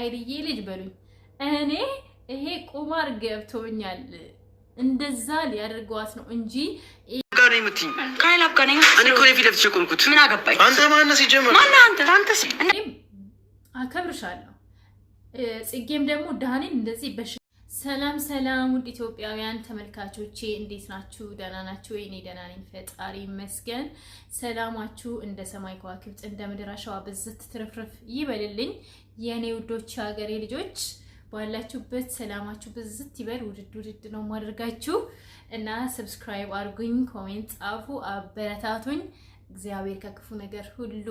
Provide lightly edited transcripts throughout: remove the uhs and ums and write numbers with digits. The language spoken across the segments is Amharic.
አይድዬ ልጅ በሉኝ። እኔ ይሄ ቁማር ገብቶኛል። እንደዛ ሊያደርገዋት ነው እንጂ ጋር የምትይኝ ካይላብ ጋር ነኝ። እኔ እኮ ነው ፊት ለፊት የቆምኩት። ምን አገባኝ? አንተ ማነህ ሲጀመር? ማነህ አንተ? አንተስ አከብርሻለሁ። ጽጌም ደግሞ ዳኒን እንደዚህ ሰላም ሰላም፣ ውድ ኢትዮጵያውያን ተመልካቾቼ እንዴት ናችሁ? ደህና ናችሁ? እኔ ደህና ነኝ፣ ፈጣሪ ይመስገን። ሰላማችሁ እንደ ሰማይ ከዋክብት እንደ ምድር አሸዋ ብዝት ትርፍርፍ ይበልልኝ። የኔ ውዶች ሀገሬ ልጆች ባላችሁበት ሰላማችሁ ብዝት ይበል። ውድድ ነው ማድረጋችሁ እና ሰብስክራይብ አድርጉኝ፣ ኮሜንት ጻፉ፣ አበረታቱኝ። እግዚአብሔር ከክፉ ነገር ሁሉ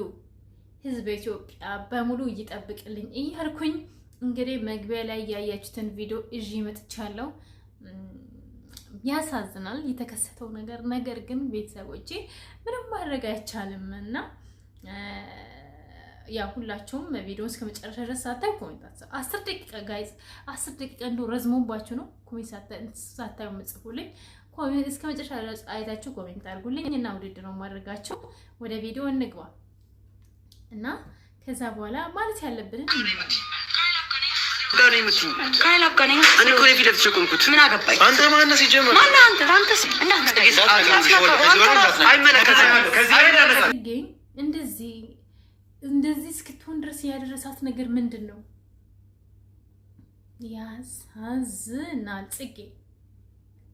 ህዝብ ኢትዮጵያ በሙሉ ይጠብቅልኝ እያልኩኝ እንግዲህ መግቢያ ላይ ያያችሁትን ቪዲዮ እጂ መጥቻለሁ። ያሳዝናል የተከሰተው ነገር ግን ቤተሰቦቼ ምንም ማድረግ አይቻልም እና ያ ሁላችሁም ቪዲዮውን እስከ መጨረሻ ድረስ ሳታዩ ኮሜንት 10 ደቂቃ ጋይዝ 10 ደቂቃ እንደው ረዝሞባችሁ ነው ኮሜንት ሳታዩ መጽፉልኝ። ኮሜንት እስከ መጨረሻ ድረስ አይታችሁ ኮሜንት አድርጉልኝ እና ውድድ ነው ማድረጋችሁ። ወደ ቪዲዮ እንግባ እና ከዛ በኋላ ማለት ያለብን ጋር ነው የምትይኝ። ካይላብ ጋር ነኝ። እኔ እኮ ነው ፊት ለፊት የቆምኩት። ምን አገባኝ? አንተ ማነህ ሲጀመር? ማነህ አንተ? አንተስ እንደዚህ እስክትሆን ድረስ ያደረሳት ነገር ምንድን ነው? ያሳዝናል። ጽጌ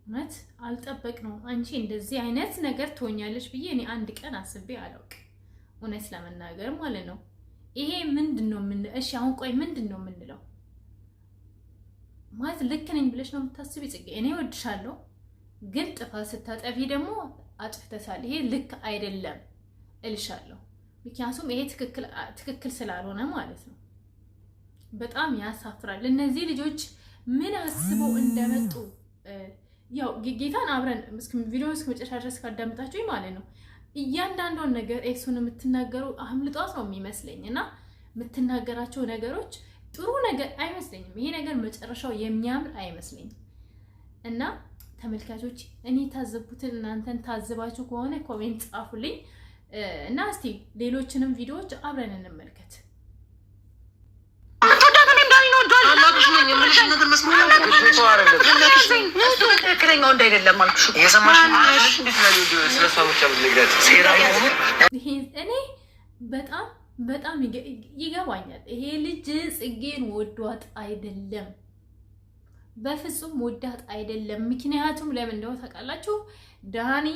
እውነት አልጠበቅነው። አንቺ እንደዚህ አይነት ነገር ትሆኛለሽ ብዬ እኔ አንድ ቀን አስቤ አላውቅም፣ እውነት ለመናገር ማለት ነው። ይሄ ምንድን ነው? እሺ አሁን ቆይ ምንድን ነው የምንለው? ማለት ልክ ነኝ ብለሽ ነው የምታስቢ ጽጌ? እኔ እወድሻለሁ፣ ግን ጥፋት ስታጠፊ ደግሞ አጥፍተሻል፣ ይሄ ልክ አይደለም እልሻለሁ። ምክንያቱም ይሄ ትክክል ስላልሆነ ማለት ነው። በጣም ያሳፍራል። እነዚህ ልጆች ምን አስበው እንደመጡ ያው ጌታን አብረን ቪዲዮ እስከ መጨረሻ ድረስ ካዳምጣችሁ ማለት ነው እያንዳንዷን ነገር ኤክሱን የምትናገሩ አምልጧት ነው የሚመስለኝ እና የምትናገራቸው ነገሮች ጥሩ ነገር አይመስለኝም። ይሄ ነገር መጨረሻው የሚያምር አይመስለኝም። እና ተመልካቾች እኔ ታዘብኩትን እናንተን ታዝባችሁ ከሆነ ኮሜንት ጻፉልኝ እና እስቲ ሌሎችንም ቪዲዮዎች አብረን እንመልከት። እኔ በጣም ይገባኛል። ይሄ ልጅ ጽጌን ወዷት አይደለም፣ በፍጹም ወዳት አይደለም። ምክንያቱም ለምን እንደው ታውቃላችሁ? ዳኒ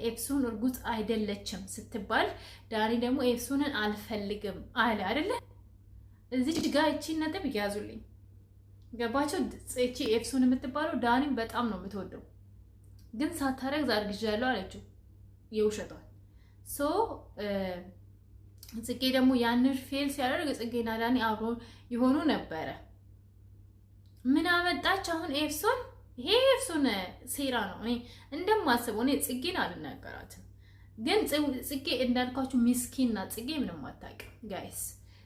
ኤፍሱን እርጉጥ አይደለችም ስትባል ዳኒ ደግሞ ኤፍሱንን አልፈልግም አለ አይደለ? እዚህ ጋር እቺ ነጥብ ያዙልኝ። ገባችሁ? እቺ ኤፍሱን የምትባለው ዳኒ በጣም ነው የምትወደው፣ ግን ሳታረግዝ አርግዣለሁ አለችው የውሸቷን። ሶ ጽጌ ደግሞ ያንን ፌል ሲያደርግ ጽጌና ዳኒ አብሮ ይሆኑ ነበረ። ምን አመጣች አሁን ኤፍሱን? ይሄ ኤፍሱን ሴራ ነው። እኔ እንደማስበው እኔ ጽጌን አልናገራትም፣ ግን ጽጌ እንዳልኳችሁ ምስኪን ናት። ጽጌ ምንም አታውቅም ጋይስ።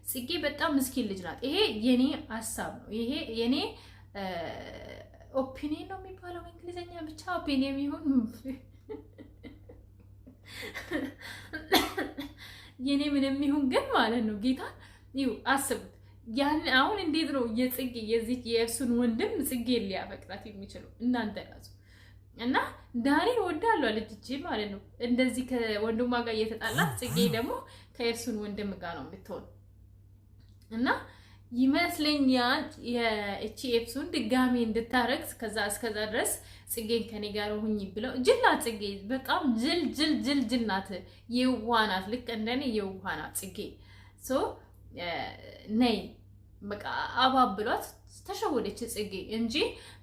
ጽጌ በጣም ምስኪን ልጅ ናት። ይሄ የኔ ሀሳብ ነው። ይሄ የኔ ኦፒኒየን ነው የሚባለው እንግሊዘኛ፣ ብቻ ኦፒኒየን ይሁን የኔ ምንም ይሁን ግን ማለት ነው ጌታ ይው አስቡት። ያን አሁን እንዴት ነው የጽጌ የዚህ የኤፍሱን ወንድም ጽጌ ሊያፈቅራት የሚችለው? እናንተ ራሱ እና ዳኒን ወዳለው ልጅ ማለት ነው እንደዚህ ከወንድሟ ጋር እየተጣላት ጽጌ ደግሞ ከኤፍሱን ወንድም ጋር ነው የምትሆን እና ይመስለኛል የእቺ ኤፍሱን ድጋሚ እንድታረግዝ እስከዛ ድረስ ጽጌን ከኔ ጋር ሁኚ ብለው ጅላት። ጽጌ በጣም ጅል ናት፣ የዋህ ናት። ልክ እንደኔ የዋህ ናት ጽጌ። ሶ ነይ በቃ አባብሏት ተሸወደች ጽጌ እንጂ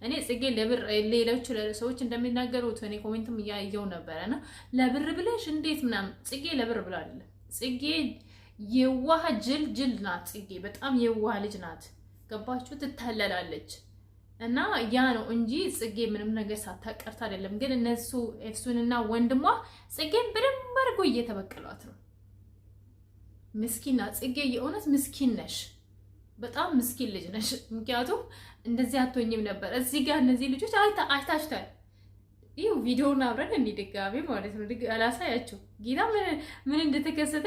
እኔ ጽጌ ለብር ሌሎች ሰዎች እንደሚናገሩት እኔ ኮሜንትም እያየው ነበረና ለብር ብለሽ እንዴት ምናምን። ጽጌ ለብር ብላ አይደለም። ጽጌ የዋህ ጅል ናት። ጽጌ በጣም የዋህ ልጅ ናት። ገባችሁ? ትታለላለች እና ያ ነው እንጂ ጽጌ ምንም ነገር ሳታቀርት አይደለም። ግን እነሱ ኤፍሱንና ወንድሟ ጽጌን በደንብ አድርጎ እየተበቀሏት ነው። ምስኪና ጽጌ የእውነት ምስኪን ነሽ፣ በጣም ምስኪን ልጅ ነሽ። ምክንያቱም እንደዚህ አትሆኝም ነበር። እዚህ ጋር እነዚህ ልጆች አይታችኋል። ይኸው ቪዲዮውን አብረን እንዲደጋሚ ማለት ነው። አላሳያችሁ ጌታ ምን እንደተከሰተ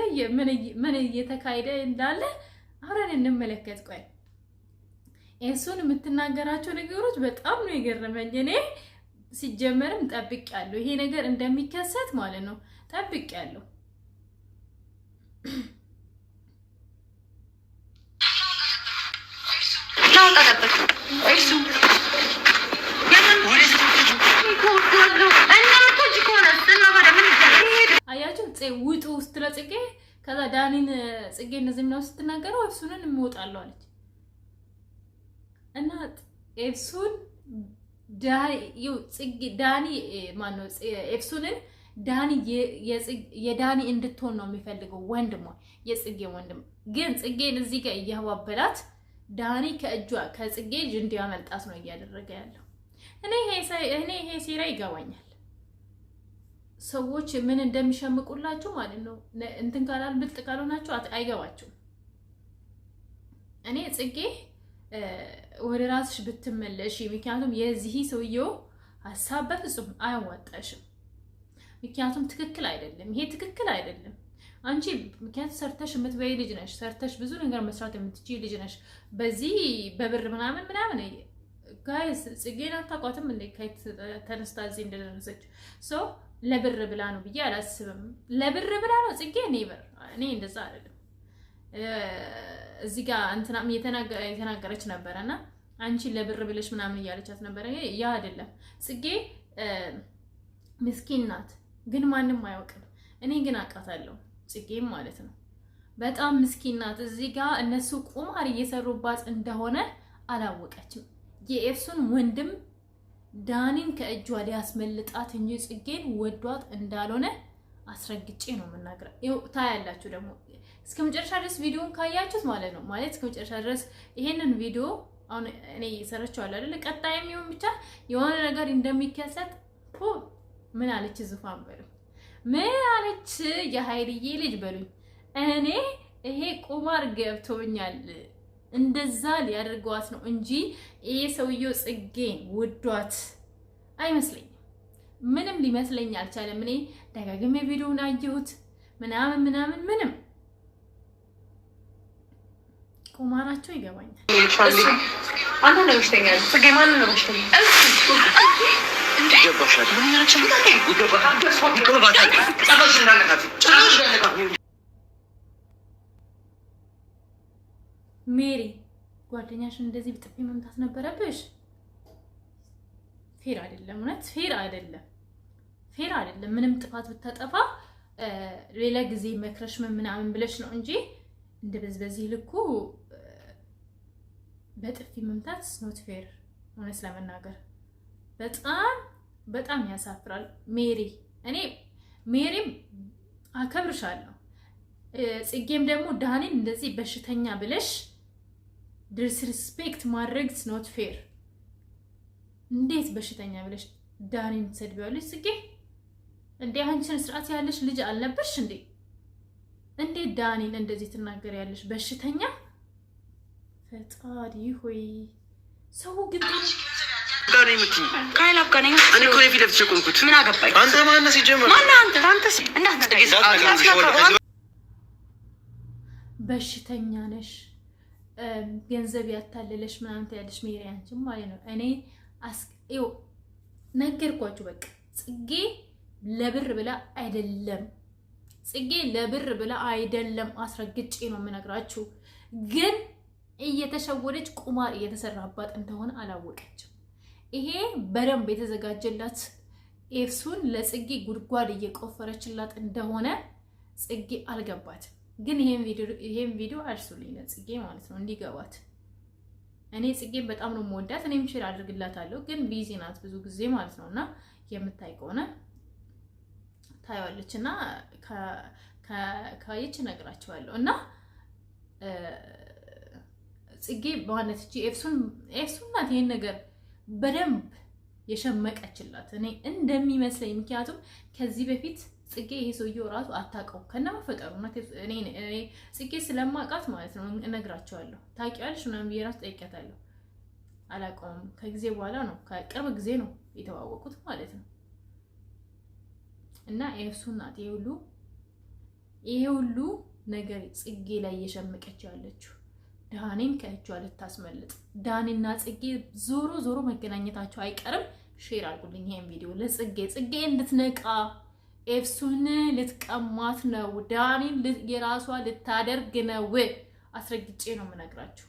ምን እየተካሄደ እንዳለ አብረን እንመለከት። ቆይ ኤፍሱን የምትናገራቸው ነገሮች በጣም ነው የገረመኝ። እኔ ሲጀመርም ጠብቄያለሁ ይሄ ነገር እንደሚከሰት ማለት ነው ጠብቄያለሁ። አያችሁ ውጡ ውስጥ ለጽጌ ከዛ ዳኒን ጽጌ እነዚህ ምናምን ስትናገረው ኤፍሱንን እምወጣለሁ አለች እና ኤፍሱን ዳኒ ማነው ኤፍሱንን ዳኒ የዳኒ እንድትሆን ነው የሚፈልገው ወንድሟ የጽጌ ወንድም ግን ጽጌን እዚህ ጋር እያዋበላት ዳኒ ከጽጌ እጅ እንዲያመልጣት ነው እያደረገ ያለው። እኔ ይሄ ሴራ ይገባኛል። ሰዎች ምን እንደሚሸምቁላችሁ ማለት ነው እንትን ካላል ብልጥ ካልሆናችሁ አይገባችሁም። እኔ ጽጌ ወደ ራስሽ ብትመለሺ፣ ምክንያቱም የዚህ ሰውየው ሐሳብ በፍጹም አያዋጣሽም። ምክንያቱም ትክክል አይደለም፣ ይሄ ትክክል አይደለም። አንቺ ምክንያቱም ሰርተሽ የምትበይ ልጅ ነሽ፣ ሰርተሽ ብዙ ነገር መስራት የምትችይ ልጅ ነሽ። በዚህ በብር ምናምን ጋይስ ጽጌን አታውቋትም እንዴ? ተነስታ እዚህ እንደደረሰች ሰው ለብር ብላ ነው ብዬ አላስብም። ለብር ብላ ነው ጽጌ እኔ እንደዛ አይደለም። እዚህ ጋር እንትናም የተናገረች ነበረና አንቺ ለብር ብለሽ ምናምን እያለቻት ነበረ። ያ አይደለም። ጽጌ ምስኪን ናት፣ ግን ማንም አያውቅም። እኔ ግን አውቃታለሁ ጽጌም ማለት ነው። በጣም ምስኪን ናት። እዚህ ጋር እነሱ ቁማር እየሰሩባት እንደሆነ አላወቀችም። የኤፍሱን ወንድም ዳኒን ከእጇ ሊያስመልጣት እንጂ ጽጌን ወዷት እንዳልሆነ አስረግጬ ነው የምናገረው። ይኸው ታያላችሁ ደግሞ እስከ መጨረሻ ድረስ ቪዲዮን ካያችሁት ማለት ነው። ማለት እስከ መጨረሻ ድረስ ይሄንን ቪዲዮ አሁን እኔ እየሰራችኋለሁ አይደል? ቀጣይ የሚሆን ብቻ የሆነ ነገር እንደሚከሰት ምን አለች ዙፋን በሉኝ፣ ምን አለች የሀይልዬ ልጅ በሉኝ። እኔ ይሄ ቁማር ገብቶኛል። እንደዛ ሊያደርገዋት ነው እንጂ ይሄ ሰውየው ጽጌን ውዷት አይመስለኝም። ምንም ሊመስለኝ አልቻለም። እኔ ደጋግሜ ቪዲዮውን አየሁት ምናምን ምንም ቁማራቸው ይገባኛል። አንተ ነው በሽተኛል። ጽጌ ማን ነው በሽተኛ? ሜሪ ጓደኛሽን እንደዚህ በጥፊ መምታት ነበረብሽ? ፌር አይደለም፣ እውነት ፌር አይደለም። ምንም ጥፋት ብታጠፋ ሌላ ጊዜ መክረሽ ምናምን ብለሽ ነው እንጂ በዚህ ልኩ በጥፊ መምታት ኖት ፌር። እውነት ለመናገር በጣም ያሳፍራል። ሜሪ እኔ ሜሪም አከብርሻለሁ። ጽጌም ደግሞ ዳኒን እንደዚህ በሽተኛ ብለሽ ዲስሪስፔክት ማድረግ ኖት ፌር። እንዴት በሽተኛ ብለሽ ዳኒን ትሰድቢያለሽ? ጽጌ እንዴ አንቺን ስርዓት ያለሽ ልጅ አልነበርሽ እንዴ? እንዴት ዳኒን እንደዚህ ትናገሪያለሽ? በሽተኛ ፈጣሪ ሆይ። ሰው ግን ጋር የምትይኝ ካይላብ ጋር ነኝ። እኔ እኮ የፊት ለፊት ቆምኩት። ምን አገባኝ? አንተ ማነህ ሲጀመር? አንተስ በሽተኛ ነሽ፣ ገንዘብ ያታለለሽ ምናምን ትያለሽ ሜሪ አንቺም ማለት ነው። እኔ ነገርኳችሁ በቃ ጽጌ ለብር ብላ አይደለም፣ አስረግጬ ነው የምነግራችሁ። ግን እየተሸወደች ቁማር እየተሰራባት እንደሆነ አላወቀችም። ይሄ በደንብ የተዘጋጀላት ኤፍሱን ለጽጌ ጉድጓድ እየቆፈረችላት እንደሆነ ጽጌ አልገባትም። ግን ይሄን ቪዲዮ አድርሱልኝ ለጽጌ ማለት ነው እንዲገባት። እኔ ጽጌን በጣም ነው የምወዳት። እኔም ሼር አድርግላታለሁ፣ ግን ቢዚ ናት ብዙ ጊዜ ማለት ነው። እና የምታይ ከሆነ ታያለች እና ካየች እነግራቸዋለሁ። እና ጽጌ በዋነት እቺ ኤፍሱን ናት ይሄን ነገር በደንብ የሸመቀችላት እኔ እንደሚመስለኝ። ምክንያቱም ከዚህ በፊት ጽጌ ይሄ ሰውዬው ራሱ አታውቀውም ከነመፈጠሩ እና እኔ ጽጌ ስለማውቃት ማለት ነው እነግራቸዋለሁ። ታውቂያለሽ ምናምን ብዬ ራሱ ጠይቂያታለሁ። አላውቀውም። ከጊዜ በኋላ ነው ከቅርብ ጊዜ ነው የተዋወቁት ማለት ነው። እና ኤፍሱን ናት ይሄ ሁሉ ነገር ጽጌ ላይ እየሸመቀች ያለችው። ዳኒን ከእጇ ልታስመልጥ። ዳኒና ጽጌ ዞሮ ዞሮ መገናኘታቸው አይቀርም። ሼር አድርጉልኝ ይሄን ቪዲዮ ጽጌ እንድትነቃ። ኤፍሱን ልትቀማት ነው፣ ዳኒን የራሷ ልታደርግ ነው። አስረግጬ ነው የምነግራችሁ።